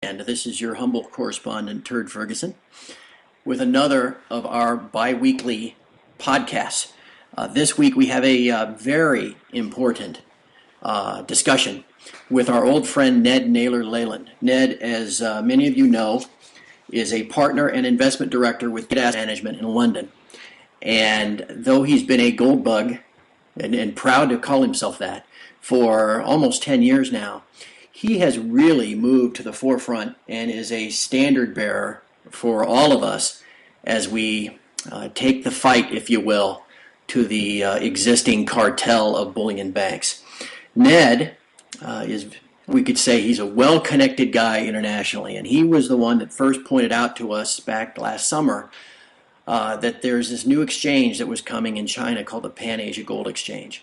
And this is your humble correspondent, Turd Ferguson, with another of our bi-weekly podcasts. This week we have a very important discussion with our old friend Ned Naylor-Leyland. Ned, as many of you know, is a partner and investment director with Asset Management in London. And though he's been a gold bug, and proud to call himself that, for almost 10 years now, he has really moved to the forefront and is a standard bearer for all of us as we take the fight, if you will, to the existing cartel of bullion banks. Ned we could say he's a well-connected guy internationally, and he was the one that first pointed out to us back last summer that there's this new exchange that was coming in China called the Pan-Asia Gold Exchange.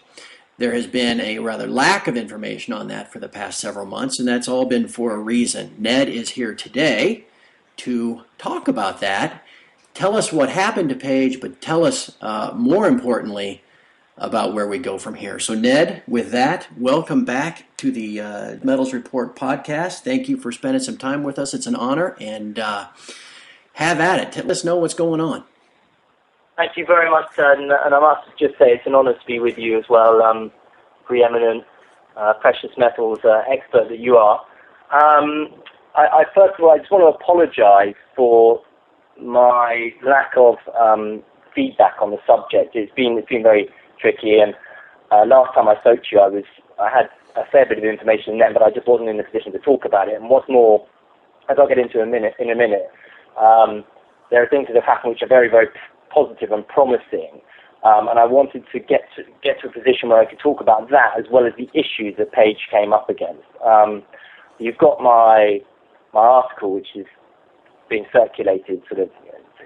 There has been a rather lack of information on that for the past several months, and that's all been for a reason. Ned is here today to talk about that, tell us what happened to Page, but tell us, more importantly, about where we go from here. So Ned, with that, welcome back to the Metals Report podcast. Thank you for spending some time with us. It's an honor, and have at it. Let us know what's going on. Thank you very much, and I must just say it's an honor to be with you as well, preeminent precious metals expert that you are. I first of all, I just want to apologize for my lack of feedback on the subject. It's been very tricky, and last time I spoke to you, I had a fair bit of information then, but I just wasn't in a position to talk about it. And what's more, as I'll get into in a minute, there are things that have happened which are very, very positive and promising, and I wanted to get to a position where I could talk about that as well as the issues that Page came up against. You've got my article, which is being circulated sort of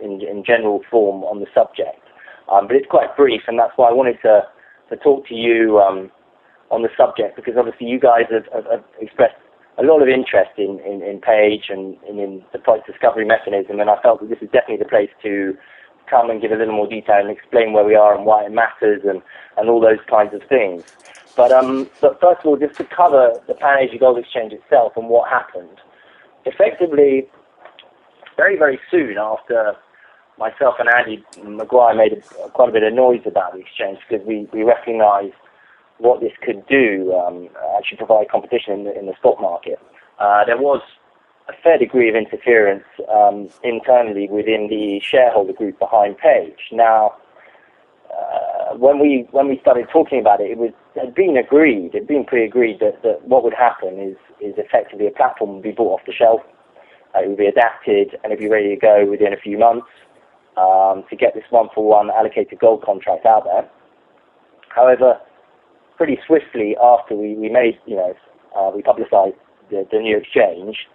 in general form on the subject, but it's quite brief, and that's why I wanted to talk to you on the subject, because obviously you guys have expressed a lot of interest in Page and in the price discovery mechanism, and I felt that this is definitely the place to come and give a little more detail and explain where we are and why it matters and all those kinds of things. But first of all, just to cover the Pan-Asia Gold Exchange itself and what happened. Effectively, very, very soon after myself and Andy Maguire made quite a bit of noise about the exchange, because we recognised what this could do, actually provide competition in the stock market. There was a fair degree of interference internally within the shareholder group behind Page. Now, when we started talking about it, it had been pre-agreed that what would happen is effectively a platform would be bought off the shelf, it would be adapted, and it'd be ready to go within a few months to get this one-for-one allocated gold contract out there. However, pretty swiftly after we publicised the new exchange,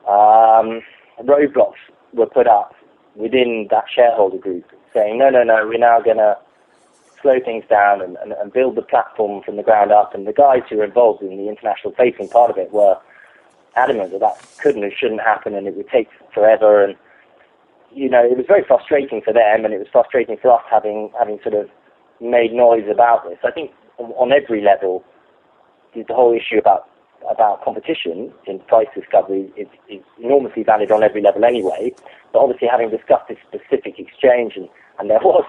roadblocks were put up within that shareholder group saying, no, we're now going to slow things down and build the platform from the ground up. And the guys who were involved in the international facing part of it were adamant that couldn't and shouldn't happen, and it would take forever. And, it was very frustrating for them, and it was frustrating for us having sort of made noise about this. I think on every level, the whole issue about competition in price discovery is enormously valid on every level anyway. But obviously, having discussed this specific exchange, and there was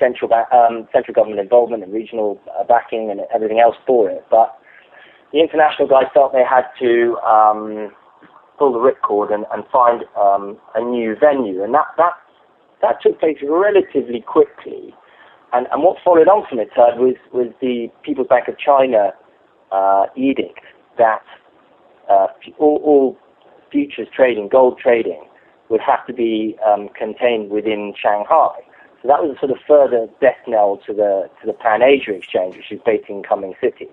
central government involvement and regional backing and everything else for it, but the international guys felt they had to pull the ripcord and find a new venue, and that took place relatively quickly. And what followed on from it, Ted, was the People's Bank of China edict that all futures trading, gold trading, would have to be contained within Shanghai. So that was a sort of further death knell to the Pan-Asia exchange, which is based in Kunming City.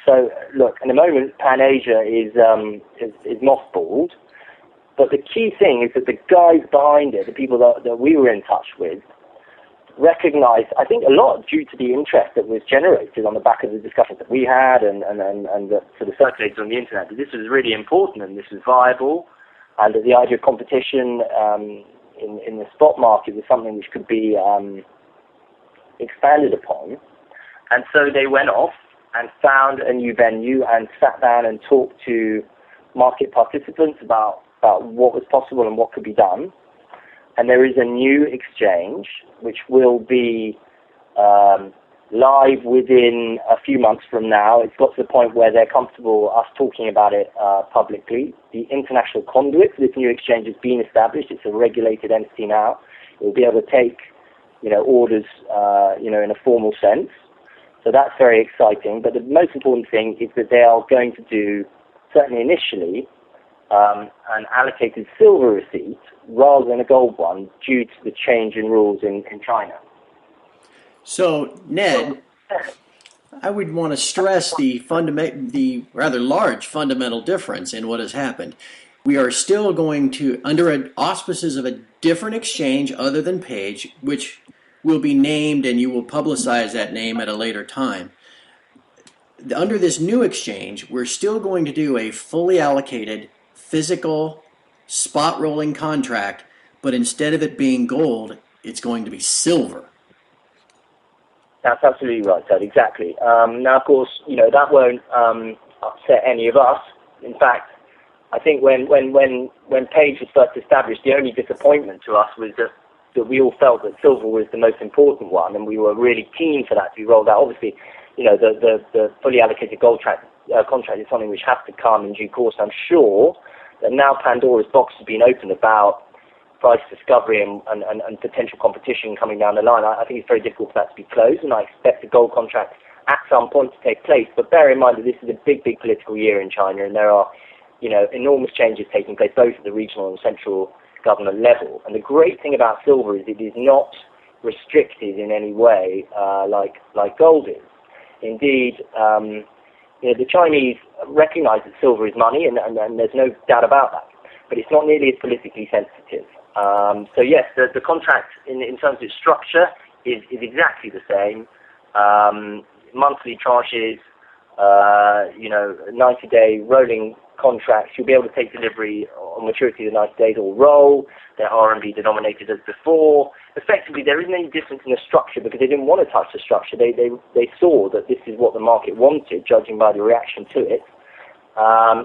So look, in the moment, Pan-Asia is mothballed, but the key thing is that the guys behind it, the people that we were in touch with, recognized, I think a lot due to the interest that was generated on the back of the discussions that we had and that sort of circulated on the internet, that this was really important and this was viable, and that the idea of competition in the spot market was something which could be expanded upon. And so they went off and found a new venue and sat down and talked to market participants about what was possible and what could be done. And there is a new exchange which will be live within a few months from now. It's got to the point where they're comfortable us talking about it publicly. The international conduit for this new exchange has been established. It's a regulated entity now. It will be able to take, orders, in a formal sense. So that's very exciting. But the most important thing is that they are going to do, certainly initially, an allocated silver receipt rather than a gold one due to the change in rules in China. So, Ned, I would want to stress the rather large fundamental difference in what has happened. We are still going to, under auspices of a different exchange other than Page, which will be named and you will publicize that name at a later time. Under this new exchange, we're still going to do a fully allocated physical spot rolling contract, but instead of it being gold, it's going to be silver. That's absolutely right, Ted, exactly. Now, of course, that won't upset any of us. In fact, I think when Page was first established, the only disappointment to us was that we all felt that silver was the most important one, and we were really keen for that to be rolled out. Obviously, the fully allocated gold contract is something which has to come in due course. I'm sure that now Pandora's box has been opened about price discovery and potential competition coming down the line. I think it's very difficult for that to be closed, and I expect the gold contract at some point to take place. But bear in mind that this is a big, big political year in China, and there are, enormous changes taking place both at the regional and central government level. And the great thing about silver is it is not restricted in any way like gold is. Indeed, the Chinese recognize that silver is money, and there's no doubt about that. But it's not nearly as politically sensitive. So yes, the contract in terms of its structure is exactly the same. Monthly tranches, 90-day rolling contracts. You'll be able to take delivery on maturity of the 90 days or roll. They're RMB denominated as before. Effectively, there isn't any difference in the structure because they didn't want to touch the structure. They saw that this is what the market wanted, judging by the reaction to it.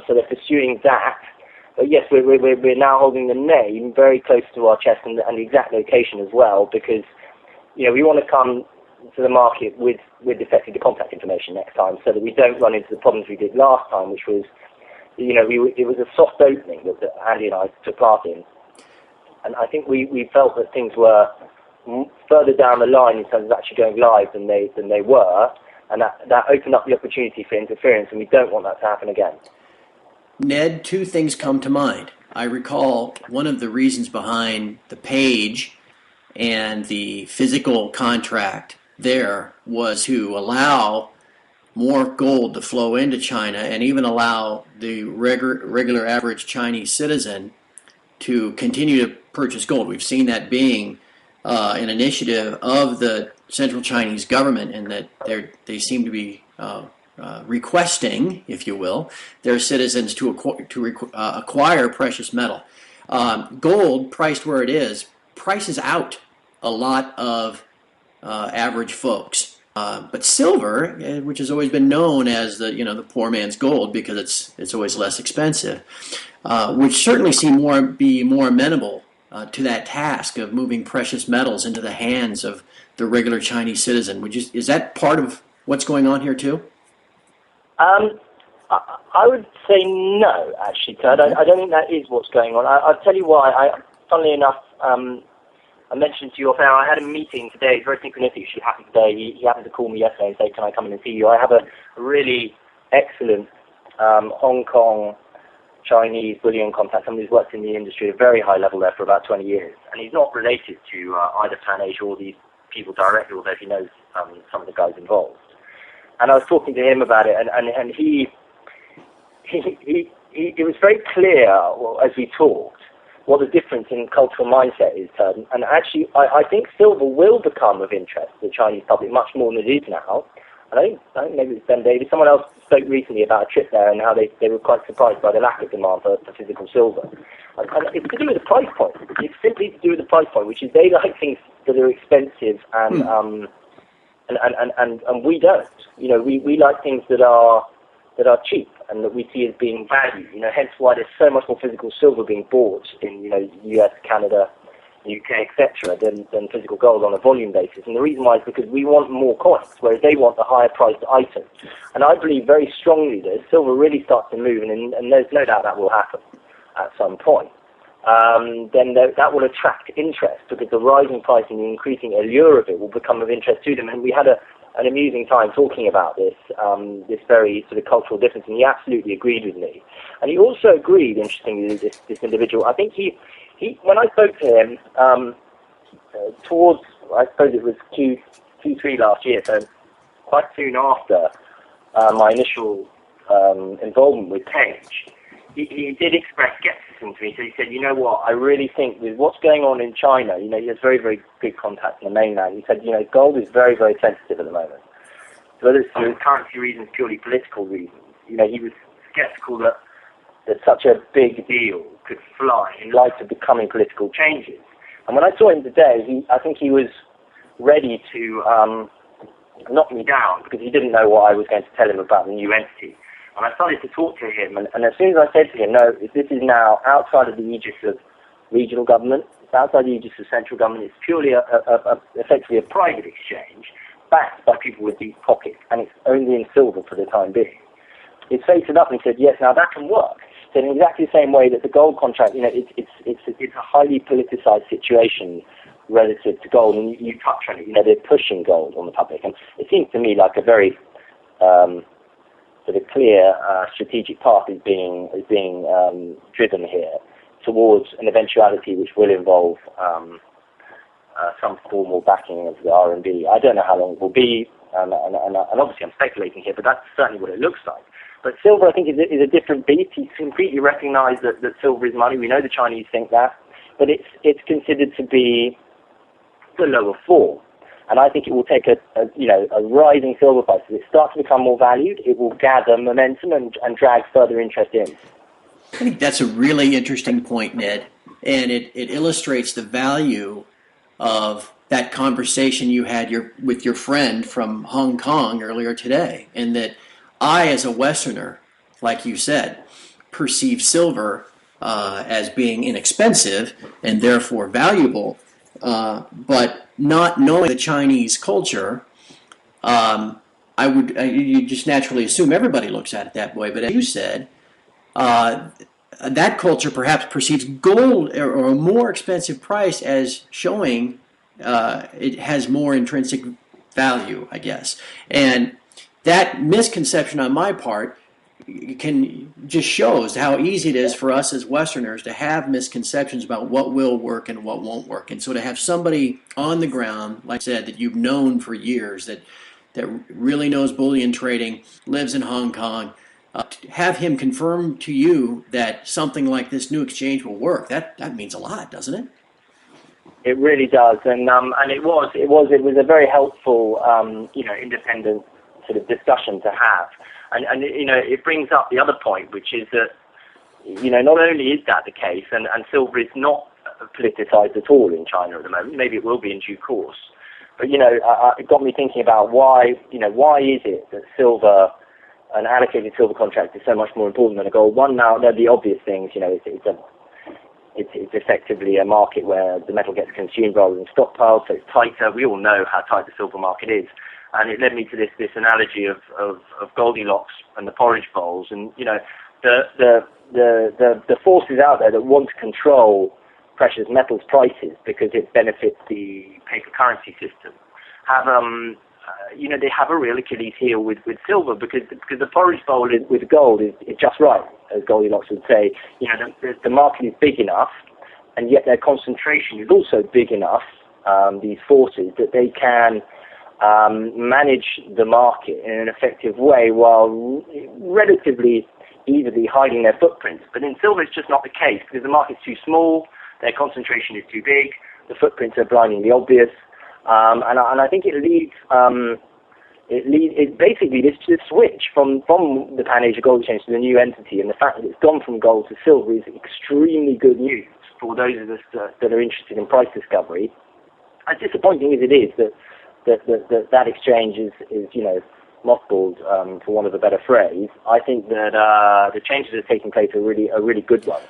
So they're pursuing that. But yes, we're now holding the name very close to our chest and the exact location as well, because we want to come to the market with effectively the contact information next time, so that we don't run into the problems we did last time, which was it was a soft opening that Andy and I took part in, and I think we felt that things were further down the line in terms of actually going live than they were, and that opened up the opportunity for interference, and we don't want that to happen again. Ned, two things come to mind. I recall one of the reasons behind the Page and the physical contract there was to allow more gold to flow into China and even allow the regular average Chinese citizen to continue to purchase gold. We've seen that being an initiative of the central Chinese government, and that they seem to be requesting, if you will, their citizens to acquire precious metal. Gold, priced where it is, prices out a lot of average folks. But silver, which has always been known as the poor man's gold because it's always less expensive, would certainly be more amenable to that task of moving precious metals into the hands of the regular Chinese citizen. Is that part of what's going on here too? I would say no, actually, Ted. I don't think that is what's going on. I'll tell you why. Funnily enough, I mentioned to you off air, I had a meeting today, very synchronistic, actually happened today. He happened to call me yesterday and say, can I come in and see you? I have a really excellent Hong Kong Chinese bullion contact, somebody who's worked in the industry at a very high level there for about 20 years. And he's not related to either Pan Asia or these people directly, although he knows some of the guys involved. And I was talking to him about it, and he it was very clear as we talked what the difference in cultural mindset is. And actually, I think silver will become of interest to the Chinese public much more than it is now. I think maybe it's Ben Davis. Someone else spoke recently about a trip there and how they were quite surprised by the lack of demand for physical silver. And it's to do with the price point. It's simply to do with the price point, which is they like things that are expensive and we don't. We like things that are cheap. and that we see as being value. Hence why there's so much more physical silver being bought in, US, Canada, UK, etc., than physical gold on a volume basis. And the reason why is because we want more coins, whereas they want the higher priced items. And I believe very strongly that if silver really starts to move, and there's no doubt that will happen at some point, then that will attract interest, because the rising price and the increasing allure of it will become of interest to them. And we had an amusing time talking about this very sort of cultural difference, and he absolutely agreed with me. And he also agreed, interestingly, this individual, I think he when I spoke to him towards, I suppose it was Q3 last year, so quite soon after my initial involvement with Page, he did express skepticism to me. So he said, you know what, I really think with what's going on in China, he has very, very good contacts in the mainland. He said, gold is very, very sensitive at the moment. So whether it's for currency reasons, purely political reasons, he was skeptical that such a big deal could fly in light of the coming political changes. And when I saw him today, I think he was ready to knock me down, because he didn't know what I was going to tell him about the new entity. And I started to talk to him, and as soon as I said to him, no, this is now outside of the aegis of regional government, it's outside the aegis of central government, it's purely effectively a private exchange, backed by people with deep pockets, and it's only in silver for the time being. He faced it up and said, yes, now that can work. So in exactly the same way that the gold contract, it's a highly politicized situation relative to gold, and you touch on it, they're pushing gold on the public, and it seems to me like a very sort of clear strategic path is being driven here towards an eventuality which will involve some formal backing of the RMB. I don't know how long it will be, and obviously I'm speculating here, but that's certainly what it looks like. But silver, I think, is a different beast. He's completely recognised that silver is money. We know the Chinese think that, but it's considered to be the lower form. And I think it will take a rising silver price. As it starts to become more valued, it will gather momentum and drag further interest in. I think that's a really interesting point, Ned, and it illustrates the value of that conversation you had with your friend from Hong Kong earlier today, and that I, as a Westerner, like you said, perceive silver as being inexpensive and therefore valuable, but not knowing the Chinese culture, you just naturally assume everybody looks at it that way. But as you said, that culture perhaps perceives gold or a more expensive price as showing it has more intrinsic value, I guess. And that misconception on my part just shows how easy it is for us as Westerners to have misconceptions about what will work and what won't work. And so to have somebody on the ground, like I said, that you've known for years, that really knows bullion trading, lives in Hong Kong, have him confirm to you that something like this new exchange will work, that means a lot, doesn't it? It really does, and it was a very helpful, independent sort of discussion to have. And it brings up the other point, which is that, not only is that the case, and silver is not politicized at all in China at the moment, maybe it will be in due course, but, it got me thinking about why is it that silver, an allocated silver contract is so much more important than a gold one? Now, they're the obvious things, it's effectively a market where the metal gets consumed rather than stockpiled, so it's tighter. We all know how tight the silver market is. And it led me to this analogy of Goldilocks and the porridge bowls, and the forces out there that want to control precious metals prices because it benefits the paper currency system have they have a real Achilles heel with silver because the porridge bowl with gold is just right, as Goldilocks would say. The market is big enough, and yet their concentration is also big enough. These forces that they can manage the market in an effective way while relatively easily hiding their footprints. But in silver, it's just not the case because the market's too small, their concentration is too big, the footprints are blindingly obvious, and I think it leads basically this switch from the Pan-Asia Gold Exchange to the new entity, and the fact that it's gone from gold to silver is extremely good news for those of us that are interested in price discovery. As disappointing as it is that exchange is mothballed, for want of a better phrase, I think that the changes that are taking place are really good ones.